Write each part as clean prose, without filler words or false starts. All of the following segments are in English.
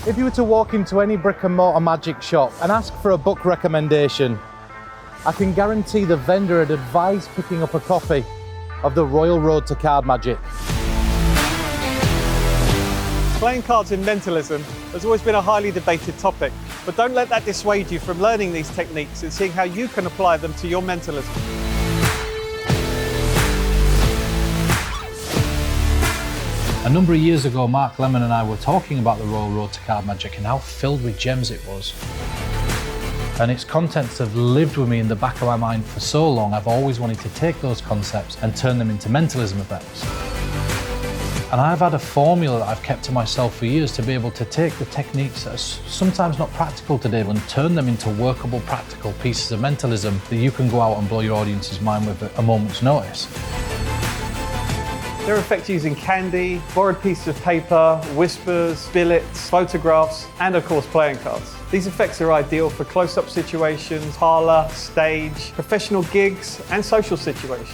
If you were to walk into any brick and mortar magic shop and ask for a book recommendation, I can guarantee the vendor would advise picking up a copy of The Royal Road to Card Magic. Playing cards in mentalism has always been a highly debated topic, but don't let that dissuade you from learning these techniques and seeing how you can apply them to your mentalism. A number of years ago, Mark Lemon and I were talking about the Royal Road to Card Magic and how filled with gems it was. And its contents have lived with me in the back of my mind for so long. I've always wanted to take those concepts and turn them into mentalism effects. And I've had a formula that I've kept to myself for years to be able to take the techniques that are sometimes not practical today and turn them into workable, practical pieces of mentalism that you can go out and blow your audience's mind with at a moment's notice. There are effects using candy, borrowed pieces of paper, whispers, billets, photographs, and of course playing cards. These effects are ideal for close-up situations, parlour, stage, professional gigs, and social situations.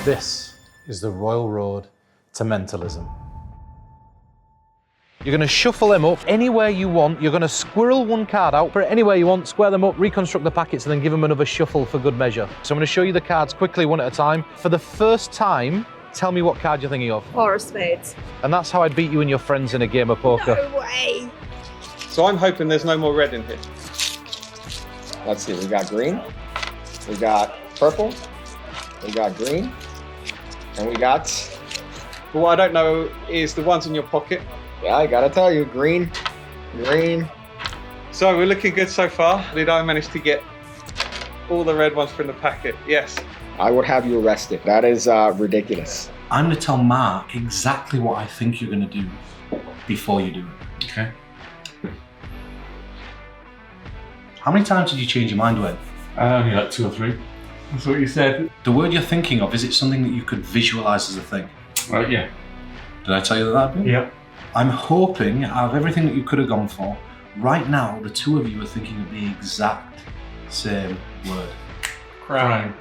This is the Royal Road to Mentalism. You're going to shuffle them up anywhere you want. You're going to squirrel one card out, put it anywhere you want, square them up, reconstruct the packets, and then give them another shuffle for good measure. So I'm going to show you the cards quickly, one at a time. For the first time, tell me what card you're thinking of. Four of spades. And that's how I'd beat you and your friends in a game of poker. No way. So I'm hoping there's no more red in here. Let's see, we got green, we got purple, we got green, and we got... But what I don't know is the ones in your pocket. Yeah, I gotta tell you, green, green. So we're looking good so far. Did I manage to get all the red ones from the packet? Yes. I would have you arrested. That is ridiculous. I'm going to tell Mark exactly what I think you're going to do before you do it, okay? How many times did you change your mind, Wayne? Only like 2 or 3. That's what you said. The word you're thinking of, is it something that you could visualize as a thing? Yeah. Did I tell you that that'd be? Yep. I'm hoping, out of everything that you could have gone for, right now, the two of you are thinking of the exact same word. Crime.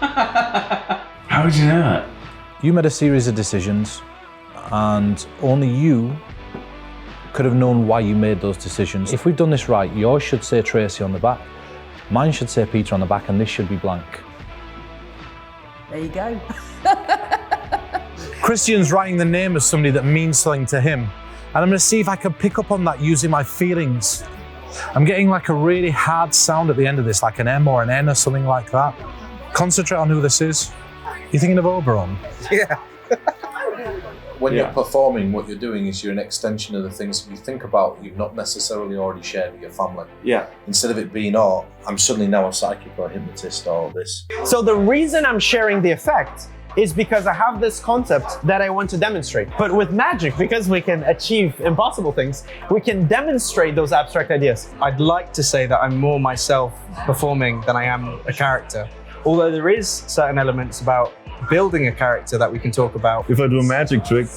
How did you know that? You made a series of decisions, and only you could have known why you made those decisions. If we've done this right, yours should say Tracy on the back, mine should say Peter on the back, and this should be blank. There you go. Christian's writing the name of somebody that means something to him, and I'm going to see if I can pick up on that using my feelings. I'm getting like a really hard sound at the end of this, like an M or an N or something like that. Concentrate on who this is. You thinking of Oberon? Yeah. When you're performing, what you're doing is you're an extension of the things that you think about you've not necessarily already shared with your family. Yeah. Instead of it being, oh, I'm suddenly now a psychic or a hypnotist or this. So the reason I'm sharing the effect is because I have this concept that I want to demonstrate. But with magic, because we can achieve impossible things, we can demonstrate those abstract ideas. I'd like to say that I'm more myself performing than I am a character. Although there is certain elements about building a character that we can talk about. If I do a magic trick,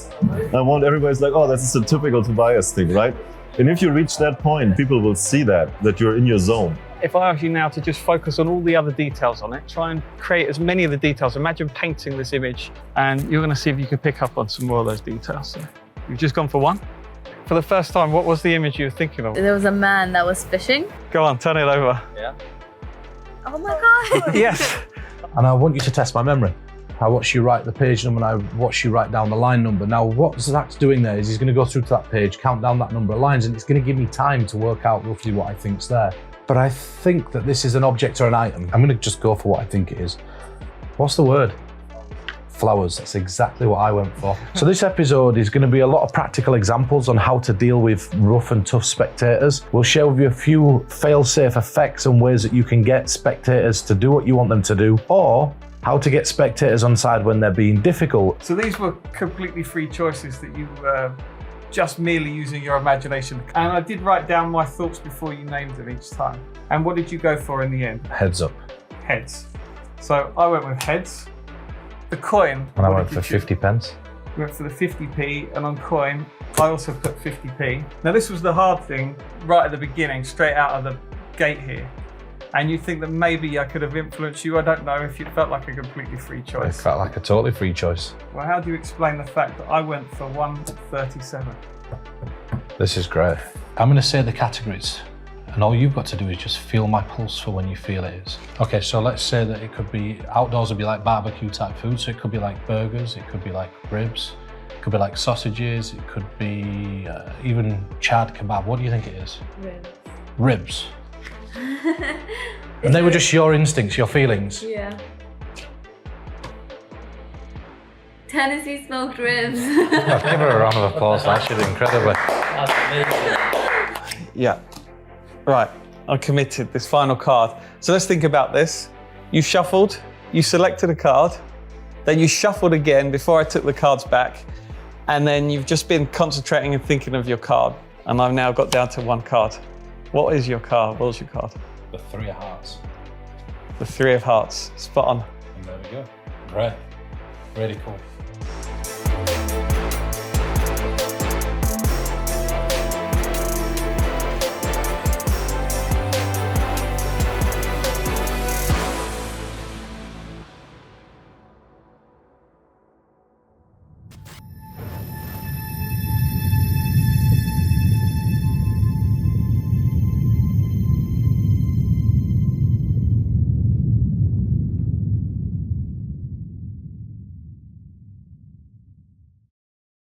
I want everybody's like, oh, that's a typical Tobias thing, right? And if you reach that point, people will see that you're in your zone. If I ask you now to just focus on all the other details on it, try and create as many of the details. Imagine painting this image, and you're going to see if you can pick up on some more of those details. So you've just gone for one. For the first time, what was the image you were thinking of? There was a man that was fishing. Go on, turn it over. Yeah. Oh my God. Yes. And I want you to test my memory. I watch you write the page number, and I watch you write down the line number. Now, what Zach's doing there is he's going to go through to that page, count down that number of lines, and it's going to give me time to work out roughly what I think's there. But I think that this is an object or an item. I'm going to just go for what I think it is. What's the word? Flowers. That's exactly what I went for. So this episode is going to be a lot of practical examples on how to deal with rough and tough spectators. We'll share with you a few fail-safe effects and ways that you can get spectators to do what you want them to do, or how to get spectators on side when they're being difficult. So these were completely free choices that you just merely using your imagination. And I did write down my thoughts before you named them each time. And what did you go for in the end? Heads up. Heads. So I went with heads. The coin. And I went for 50 pence. We went for the 50p, and on coin, I also put 50p. Now this was the hard thing right at the beginning, straight out of the gate here. and you think that maybe I could have influenced you. I don't know if it felt like a completely free It choice. felt like a totally free choice. Well, how do you explain the fact that I went for 137? This is great. I'm going to say the categories, and all you've got to do is just feel my pulse for when you feel it is. Okay, so let's say that it could be, outdoors would be like barbecue type food, so it could be like burgers, it could be like ribs, it could be like sausages, it could be even chad kebab. What do you think it is? Ribs. Ribs. And they were just your instincts, your feelings. Yeah. Tennessee smoked ribs. Give her a round of applause, man. She did incredibly. Yeah. Right, I'm committed, this final card. So let's think about this. You shuffled, you selected a card, then you shuffled again before I took the cards back, and then you've just been concentrating and thinking of your card. And I've now got down to one card. What is your card? What was your card? The 3 of hearts. The 3 of hearts. Spot on. And there we go. Great. Really cool.